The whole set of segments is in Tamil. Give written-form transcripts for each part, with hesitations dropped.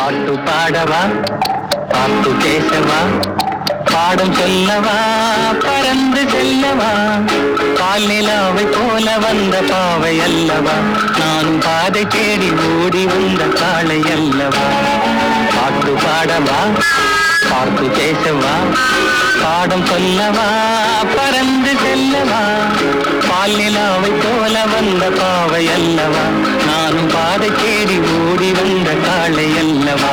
பாட்டு பாடவா பாட்டு பேசவா பாடம் சொல்லவா பறந்து செல்லவா பால் நிலாவை போல வந்த பாவை அல்லவா நானும் பாதை தேடி ஓடி வந்த காளை அல்லவா பாட்டு பாடவா பாட்டு பேசவா பாடம் சொல்லவா பறந்து செல்லவா பால் நிலாவை போல வந்த பாவை அல்லவா நானும் பாதை தேடி ஓடி வந்த காளை அல்லவா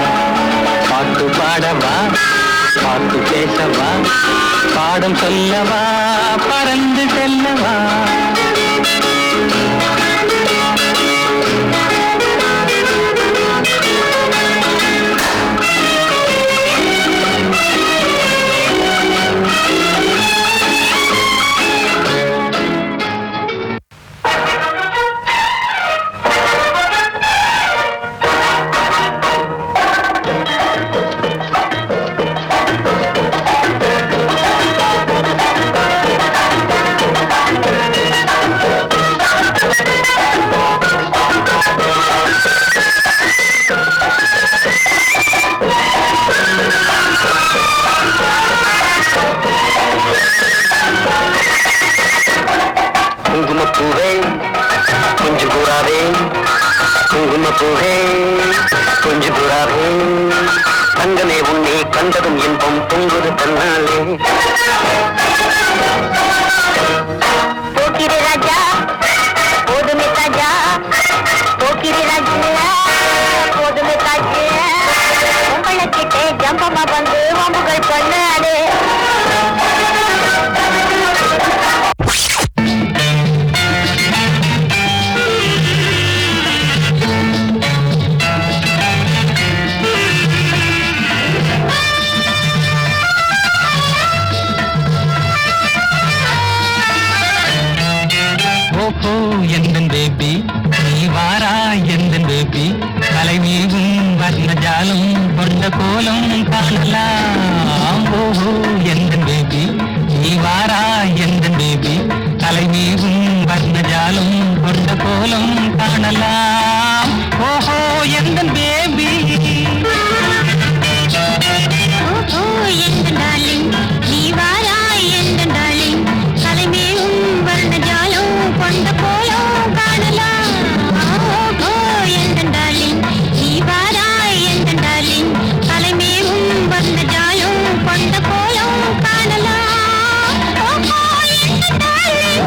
பாட்டு பாடவா பாட்டு பேசவா பாடம் சொல்லவா பறந்து செல்லவா குங்குமப்பூவே கொஞ்சம் கூறாவே குங்குமப்பூவே கொஞ்சம் கூறாவே தங்கமே உன்னை கண்டதும் இன்பம் பொங்குது தன்னாலே போக்கிரி ராஜா போதுமே தாஜா போக்கிரி ராஜா போதுமே தாஜா உங்களை கிட்டே ஜம்பமா வந்து வம்புகள் பண்ணாலே எந்தன் பேபி நீ வாரா எந்தன் பேபி தலைமீதும் வர்ணஜாலம் கொண்ட கோலம் காணலாம் ஓஹோ எந்தன் பேபி நீ வாரா எந்தன் பேபி தலைமீதும் வர்ணஜாலம் கொண்ட கோலம் காணலாம் ஓஹோ எந்தன் பேபி ஓஹோ எந்தன் டார்லிங் நீ வாரா எந்தன் டார்லிங் தலைமீதும் வர்ணஜாலம் கொண்ட கோலம் காணலாம் ஓஹோ எந்தன் டார்லிங் நீ வாரா எந்தன் டார்லிங் தலைமேவும் வர்ணஜாலம் கொண்ட கோலம் காணலாம் ஓஹோ எந்தன் டார்லிங்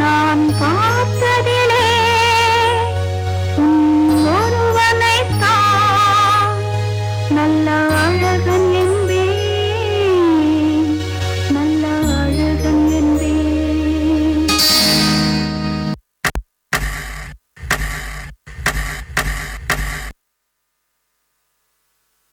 நான்